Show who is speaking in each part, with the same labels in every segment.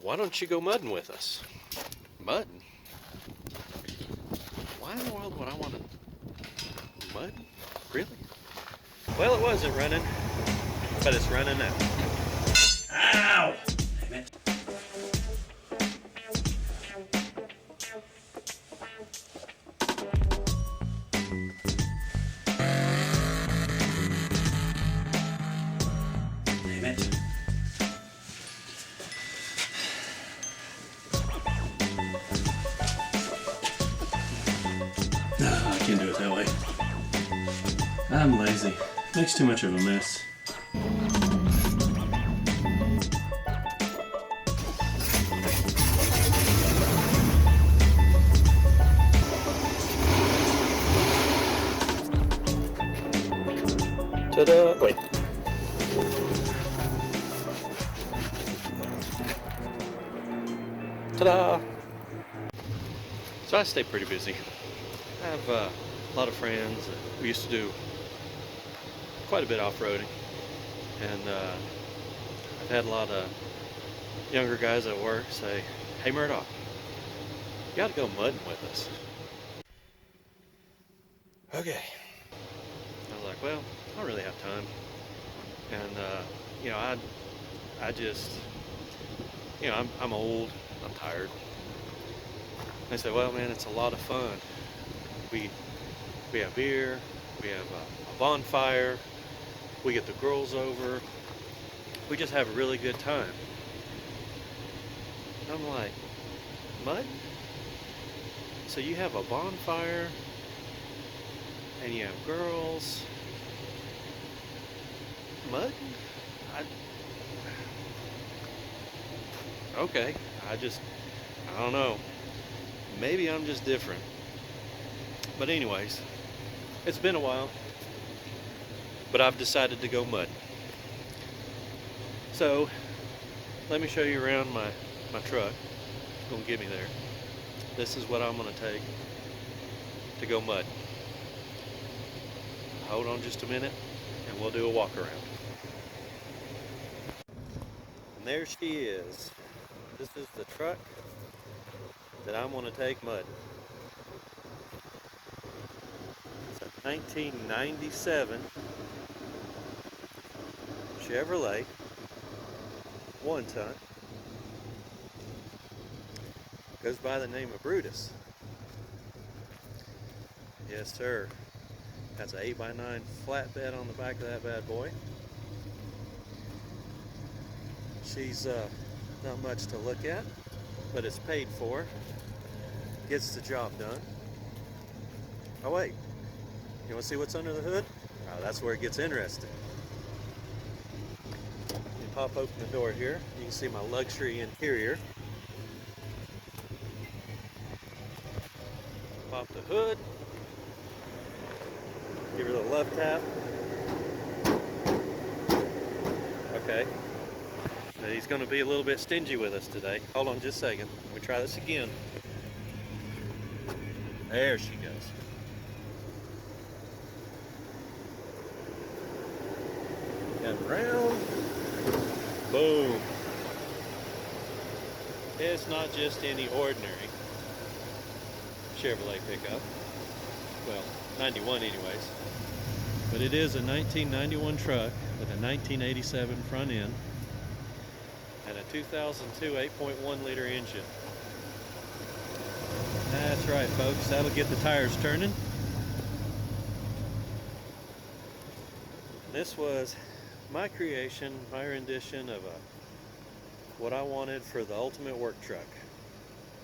Speaker 1: Why don't you go mudding with us? Mudding? Why in the world would I want to mud? Really? Well, it wasn't running, but it's running now.
Speaker 2: Ow! Damn it. Damn it. No, I can't do it that way. I'm lazy. Makes too much of a mess.
Speaker 1: Ta-da! Wait. Ta-da! So I stay pretty busy. I have a lot of friends. We used to do quite a bit off-roading, and I've had a lot of younger guys at work say, "Hey Murdoch, you got to go mudding with us." Okay. I was like, well, I don't really have time, and I just, I'm old, I'm tired. I said, well, man, it's a lot of fun. We we have beer, we have a bonfire, we get the girls over, we just have a really good time. And I'm like, mud? So you have a bonfire and you have girls? Mud? Okay, I don't know. Maybe I'm just different. But anyways, it's been a while, but I've decided to go mud. So let me show you around my truck. It's gonna get me there. This is what I'm gonna take to go mud. Hold on just a minute and we'll do a walk around. And there she is. This is the truck that I'm gonna take mud. It's a 1997 Chevrolet 1-ton. Goes by the name of Brutus. Yes, sir. Has an 8x9 flatbed on the back of that bad boy. She's not much to look at, but it's paid for. Gets the job done. Oh wait, you want to see what's under the hood? Oh, that's where it gets interesting. You pop open the door here. You can see my luxury interior. Pop the hood. Give her the love tap. Okay. So he's going to be a little bit stingy with us today. Hold on just a second. Let me try this again. There she goes. And round. Boom. It's not just any ordinary Chevrolet pickup. Well, 91 anyways. But it is a 1991 truck with a 1987 front end and a 2002 8.1 liter engine. That's right, folks. That'll get the tires turning. This was my creation, my rendition of what I wanted for the ultimate work truck.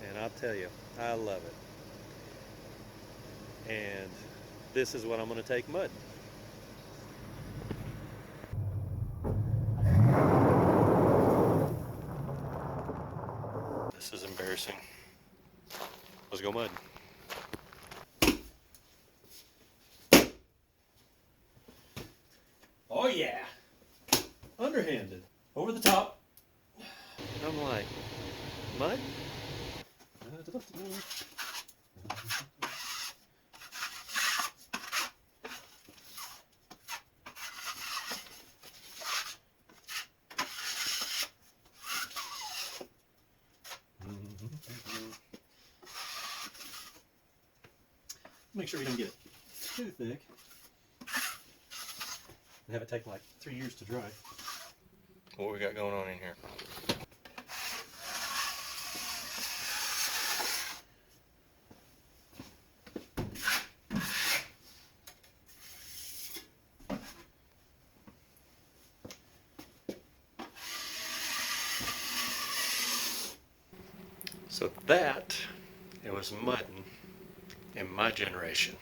Speaker 1: And I'll tell you, I love it. And this is what I'm going to take mud. This is embarrassing. Let's go mud. Oh yeah! Underhanded. Over the top. I'm like, mud?
Speaker 2: Make sure we don't get it too thick. And have it take like 3 years to dry.
Speaker 1: What we got going on in here? So that, it was mutton in my generation.